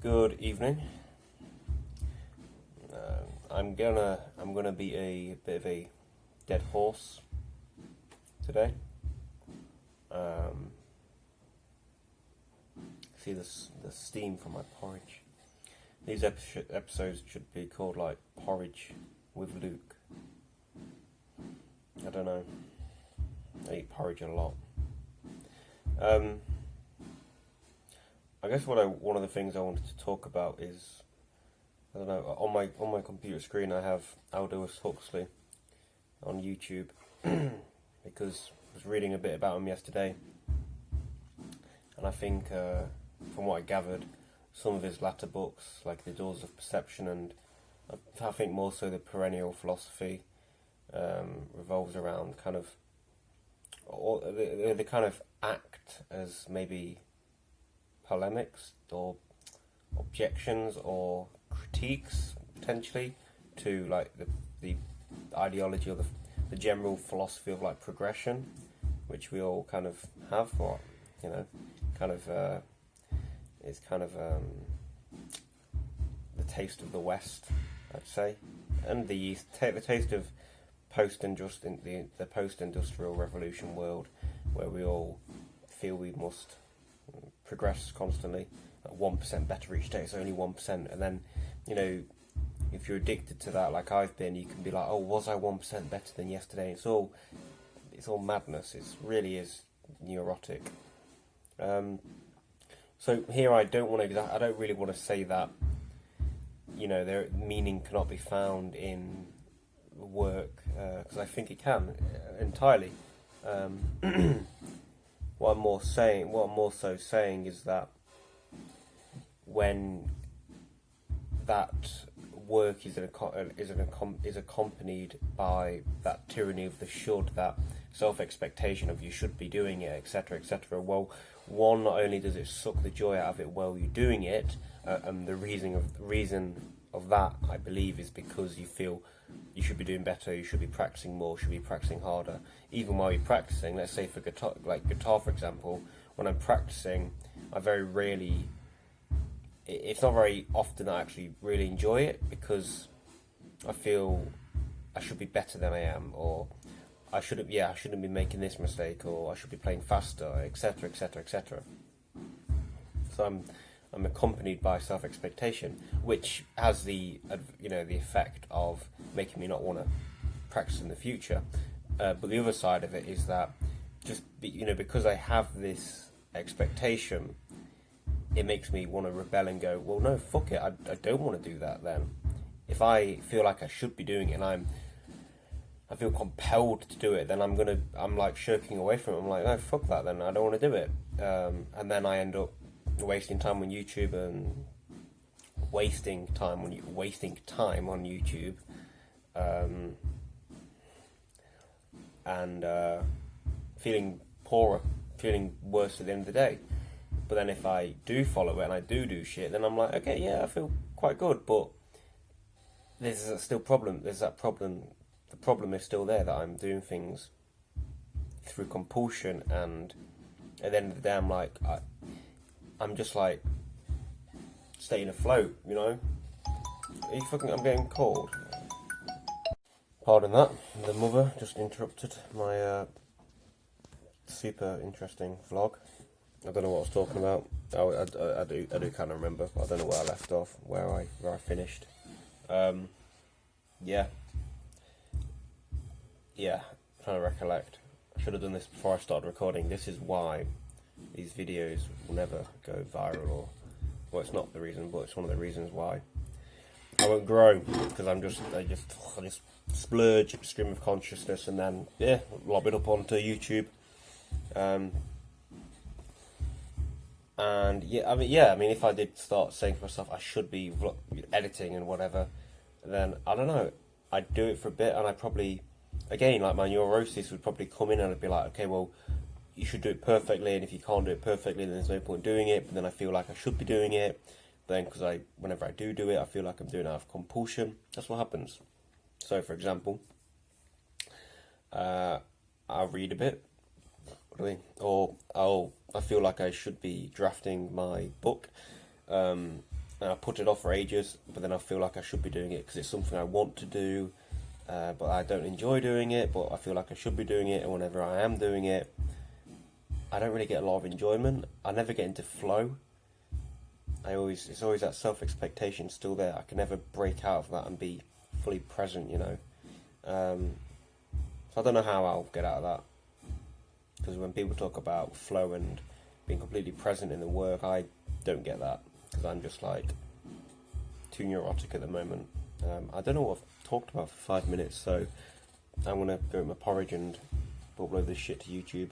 Good evening. I'm gonna be a bit of a dead horse today. See the steam from my porridge. These episodes should be called like Porridge with Luke. I don't know. I eat porridge a lot. I guess one of the things I wanted to talk about is, I don't know, on my computer screen I have Aldous Huxley on YouTube because I was reading a bit about him yesterday, and I think from what I gathered, some of his latter books, like The Doors of Perception, and I think more so the Perennial Philosophy, revolves around kind of, or they kind of act as maybe polemics or objections or critiques potentially to like the ideology or the general philosophy of like progression, which we all kind of have, or kind of is kind of the taste of the West, I'd say, and the East, the taste of the post-industrial revolution world, where we all feel we must progress constantly, 1% better each day. It's only 1%, and then if you're addicted to that, like I've been, you can be like, oh, was I 1% better than yesterday? It's all madness. It really is neurotic. So here I don't really want to say that their meaning cannot be found in work, because I think it can entirely. What I'm more so saying is that when that work is accompanied by that tyranny of the should, that self-expectation of you should be doing it, etc., etc. Well, one, not only does it suck the joy out of it while you're doing it, and the reason of that, I believe, is because you feel you should be doing better, you should be practicing more, should be practicing harder. Even while you're practicing, let's say for guitar for example, when I'm practicing, I very rarely, it's not very often I actually really enjoy it, because I feel I should be better than I am, or I shouldn't be making this mistake, or I should be playing faster, etc., etc., etc. So I'm accompanied by self-expectation, which has the effect of making me not want to practice in the future. But the other side of it is that because I have this expectation, it makes me want to rebel and go, well, no, fuck it, I don't want to do that then. If I feel like I should be doing it and I feel compelled to do it, then I'm like shirking away from it. I'm like, no, fuck that then, I don't want to do it. And then I end up wasting time on YouTube and wasting time on YouTube, and feeling poorer, feeling worse at the end of the day. But then if I do follow it and I do shit, then I'm like, okay, yeah, I feel quite good, but there's still problem. There's that problem. The problem is still there, that I'm doing things through compulsion, and at the end of the day, I'm just like staying afloat, I'm getting cold. Pardon that. The mother just interrupted my super interesting vlog. I don't know what I was talking about. I do kind of remember, but I don't know where I left off, where I finished. Yeah, trying to recollect. I should have done this before I started recording. This is why these videos will never go viral, well, it's not the reason, but it's one of the reasons why I won't grow, because I just splurge, stream of consciousness, and then lob it up onto YouTube. If I did start saying to myself I should be editing and whatever, then I don't know, I'd do it for a bit, and I probably, again, like my neurosis would probably come in, and I'd be like, okay, well, you should do it perfectly, and if you can't do it perfectly, then there's no point doing it. But then I feel like I should be doing it. But then, because whenever I do it, I feel like I'm doing it out of compulsion. That's what happens. So, for example, I'll read a bit, or I feel like I should be drafting my book, and and I put it off for ages, but then I feel like I should be doing it because it's something I want to do, but I don't enjoy doing it, but I feel like I should be doing it, and whenever I am doing it, I don't really get a lot of enjoyment. I never get into flow. It's always that self-expectation still there. I can never break out of that and be fully present, you know. So I don't know how I'll get out of that. Because when people talk about flow and being completely present in the work, I don't get that. Because I'm just like too neurotic at the moment. I don't know what I've talked about for 5 minutes, so I'm going to go with my porridge and upload this shit to YouTube.